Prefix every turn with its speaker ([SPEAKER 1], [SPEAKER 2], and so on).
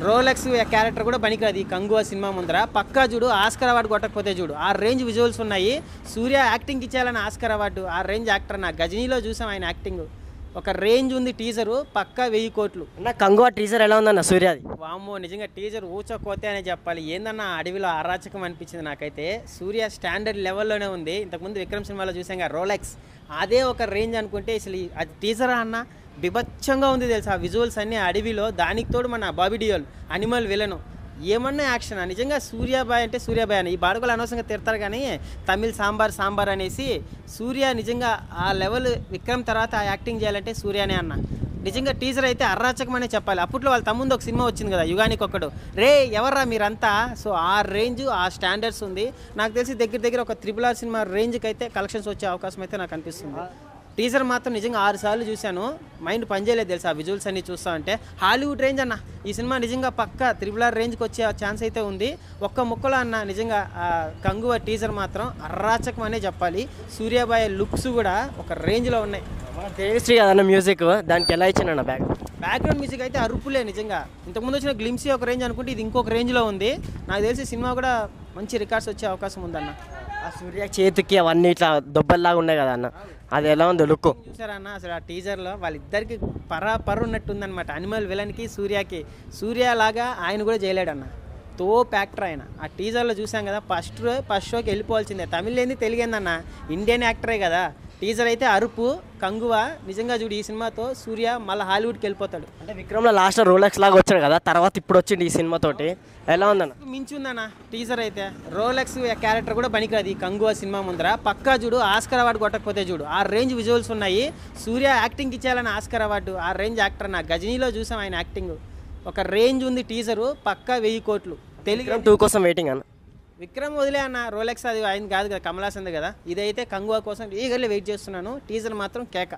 [SPEAKER 1] Rolex character కూడా పనికిరాదు ఈ కంగువా సినిమా ముందర. పక్కా చూడు ఆస్కర్ అవార్డు కొట్టకపోతే చూడు ఆ రేంజ్ విజువల్స్ ఉన్నాయి. సూర్య యాక్టింగ్ ఇచ్చేయాలని ఆస్కర్ అవార్డు, ఆ రేంజ్ యాక్టర్. నా గజనీలో చూసాం ఆయన యాక్టింగ్, ఒక రేంజ్ ఉంది. టీజరు పక్కా 1000 కోట్లు.
[SPEAKER 2] అన్న కంగువా టీజర్ ఎలా ఉందన్న సూర్యాది?
[SPEAKER 1] వామ్మో నిజంగా టీజర్ ఊచకోతే అనే చెప్పాలి. ఏందన్న అడవిలో అరాచకం అనిపించింది నాకైతే. సూర్య స్టాండర్డ్ లెవెల్లోనే ఉంది. ఇంతకుముందు విక్రమ్ సినిమాలో చూసాం కదా రోలెక్స్, అదే ఒక రేంజ్ అనుకుంటే అసలు అది టీజరా అన్న బిభత్సంగా ఉంది తెలుసా. ఆ విజువల్స్ అన్నీ అడవిలో, దానికి తోడు మన బాబీ డియోల్ అనిమల్ విలను, ఏమన్నా యాక్షన్. నిజంగా సూర్యాబాయ్ అంటే సూర్యాబాయ్ అని ఈ బాడుగలు అనవసరంగా తిడతారు కానీ తమిళ్ సాంబార్ అనేసి సూర్య నిజంగా ఆ లెవెల్ విక్రమ్ తర్వాత ఆ యాక్టింగ్ చేయాలంటే సూర్యనే అన్న. నిజంగా టీజర్ అయితే అరాచకమనే చెప్పాలి. అప్పట్లో వాళ్ళ తమ్ముందు ఒక సినిమా వచ్చింది కదా యుగానికి ఒక్కడు, రే ఎవర్రా మీరంతా. సో ఆ రేంజ్ ఆ స్టాండర్డ్స్ ఉంది. నాకు తెలిసి దగ్గర ఒక RRR సినిమా రేంజ్కి అయితే కలెక్షన్స్ వచ్చే అవకాశం అయితే నాకు అనిపిస్తుంది. టీజర్ మాత్రం నిజంగా 6 సార్లు చూశాను, మైండ్ పనిచేయలేదు తెలుసు ఆ విజువల్స్ అన్ని చూస్తా ఉంటే. హాలీవుడ్ రేంజ్ అన్న ఈ సినిమా నిజంగా పక్క RRR రేంజ్కి వచ్చే ఛాన్స్ అయితే ఉంది. ఒక్క ముక్కలో అన్న నిజంగా కంగువ టీజర్ మాత్రం అరాచకం అనే చెప్పాలి. సూర్యాబాయ్ లుక్స్ కూడా ఒక రేంజ్లో ఉన్నాయి.
[SPEAKER 2] దేవిశ్రీ కదన్న మ్యూజిక్, దానికి ఎలా ఇచ్చానన్న
[SPEAKER 1] బ్యాక్గ్రౌండ్ మ్యూజిక్ అయితే అరుపులే నిజంగా. ఇంతకుముందు వచ్చిన గ్లిమ్సీ ఒక రేంజ్ అనుకుంటే ఇది ఇంకొక రేంజ్లో ఉంది. నాకు తెలిసి సినిమా కూడా మంచి రికార్డ్స్ వచ్చే అవకాశం ఉందన్న.
[SPEAKER 2] ఆ సూర్య చేతికి అవన్నీ ఇట్లా దొబ్బల్లాగా ఉన్నాయి కదా అన్న, అది ఎలా ఉంది లుక్?
[SPEAKER 1] చూసారన్న అసలు ఆ టీజర్లో వాళ్ళిద్దరికి పరు ఉన్నట్టు ఉందన్నమాట. అనిమల్ విలన్కి సూర్యకి. సూర్య లాగా ఆయన కూడా చేయలేడన్న, తోప్ యాక్టర్ ఆయన. ఆ టీజర్లో చూసాం కదా, ఫస్ట్ షోకి వెళ్ళిపోవాల్సిందే. తమిళ్ ఏంది తెలుగు ఏందన్న, ఇండియన్ యాక్టరే కదా. టీజర్ అయితే అరుపు కంగువా. నిజంగా చూడు ఈ సినిమాతో సూర్య మళ్ళీ హాలీవుడ్కి వెళ్ళిపోతాడు.
[SPEAKER 2] అంటే విక్రమ్లో లాస్ట్ రోలెక్స్ లాగా వచ్చాడు కదా, తర్వాత ఇప్పుడు వచ్చింది ఈ సినిమాతోటి, ఎలా ఉందన్న?
[SPEAKER 1] మించి ఉందన్న టీజర్ అయితే. రోలెక్స్ క్యారెక్టర్ కూడా పనికిరాదు ఈ కంగువా సినిమా ముందర. పక్కా చూడు ఆస్కర్ అవార్డు కొట్టకపోతే చూడు ఆ రేంజ్ విజువల్స్ ఉన్నాయి. సూర్య యాక్టింగ్ ఇచ్చేయాలని ఆస్కర్ అవార్డు, ఆ రేంజ్ యాక్టర్. నా గజనీలో చూసాం ఆయన యాక్టింగ్, ఒక రేంజ్ ఉంది. టీజరు పక్కా 1000 కోట్లు. తెలుగు
[SPEAKER 2] 2 కోసం వెయిటింగ్ అన్న.
[SPEAKER 1] విక్రమ్ వదిలే అన్న, రోలెక్స్ అది ఆయన కాదు కదా, కమలాసంది కదా. ఇదైతే కంగువా కోసం ఈగర్లీ వెయిట్ చేస్తున్నాను. టీజర్ మాత్రం కేక.